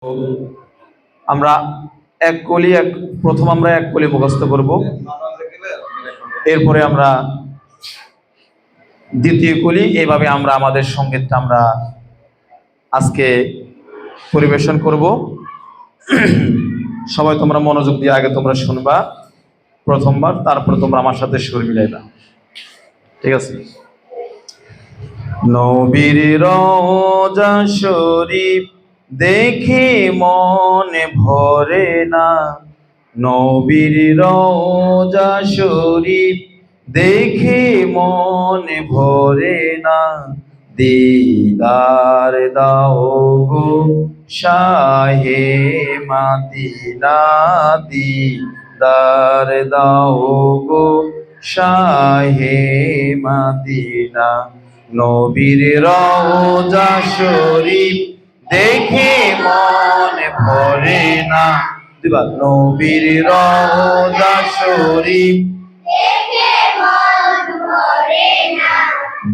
আমরা এক কলি প্রথম আমরা এক কলি মুখস্থ করব, এরপরে আমরা দ্বিতীয় কলি, এইভাবে আমরা আমাদের সঙ্গীতটা আমরা আজকে পরিবেশন করব। সবাই তোমরা মনোযোগ দিয়ে আগে তোমরা শুনবা প্রথমবার, তারপরে তোমরা আমার সাথে সুর মিলাইবা, ঠিক আছে? নবীর রওজা শরীফ দেখে মনে ভরে না, নবীর রওজা শরীফ দেখে মনে ভরে না, দিদার দাও গো শাহে মদিনা, দিদার দাও গো শাহে মদিনা। নবীর রওজা শরীফ দেখে মনে ভরে না, দিবা নবীর রওজা শরীফ দেখে মন ভরে না,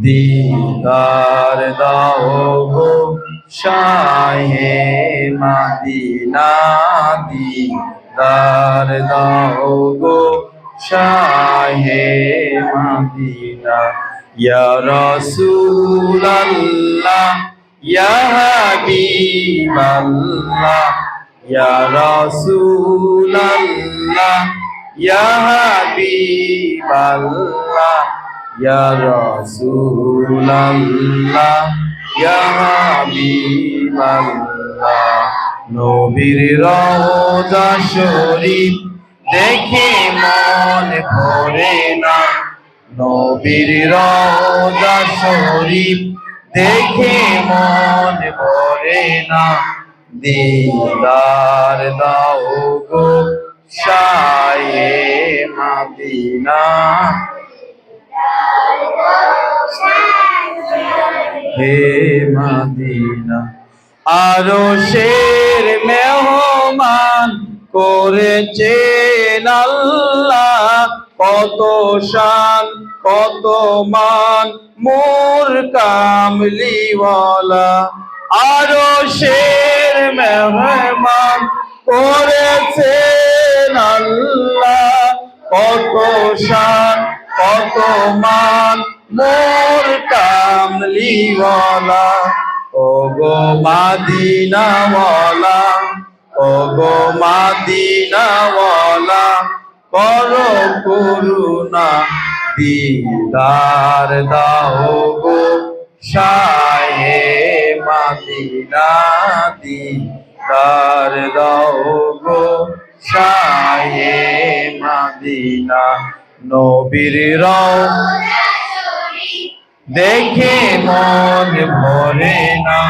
দিদার দাও গো শাহে মদিনা, দিদার দাও গো শাহে মদিনা। ইয়া রাসূলুল্লাহ ইয়া হাবিবাল্লাহ, ইয়া রাসূলুল্লাহ ইয়া হাবিবাল্লাহ, ইয়া রাসূলুল্লাহ ইয়া হাবিবাল্লাহ। নবীর রওজা শরীফ দেখে মনে ভরে না, নবীর রওজা শরীফ দেখে মনে ভরে না, দিদার দাও গো শাহে মদিনা, হে মদিনা। আরশের মেহমান করেছেন আল্লাহ, কত শান কত মান মোর কামলিওয়ালা। আরশের মেহমান করেছেন আল্লাহ, কত শান কত মান মোর কামলিওয়ালা। ও গো মদিনাওয়ালা, ও গো মদিনাওয়ালা, করো করুণা, দিদার দাও গো শাহে মদিনা, দিদার দাও গো শাহে মদিনা। নবীর রওজা দেখে মন ভরে না,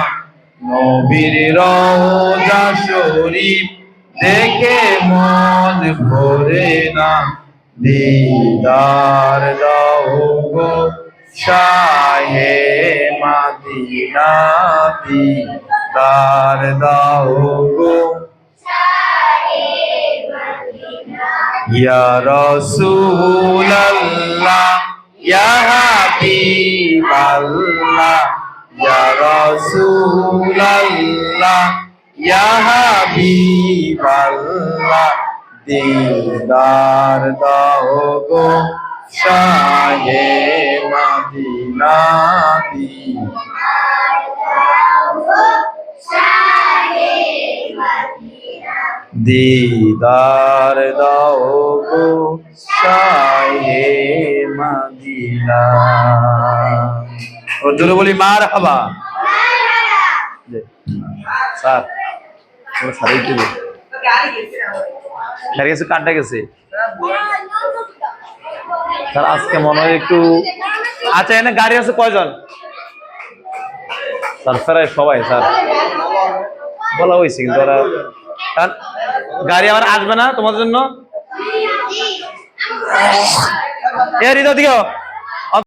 নবীর রওজা শরীফ দেখে মন ভরে না, দিদার দাও গো শাহে মদিনা, দিদার দাও গো শাহে মদিনা। ইয়া রাসূলুল্লাহ ইয়া হাবিবাল্লাহ, ইয়া রাসূলুল্লাহ ইয়া হাবিবাল্লাহ, দিদার দাও গো শাহে মদিনা, দিদার দাও গো শাহে মদিনা, দিদার দাও গো শাহে মদিনা। ও জোরে বলি মারহাবা। স্যার ওরা সারাই দিবে, গাড়ি গেছে, কাটটা গেছে স্যার। আজকে মনে হয় একটু, আচ্ছা এনে গাড়ি আছে কয়জন স্যার? স্যার সবাই স্যার বলা হয়েছে, কিন্তু ওরা গাড়ি আবার আসবে না তোমাদের জন্য। এ হৃদয় দিও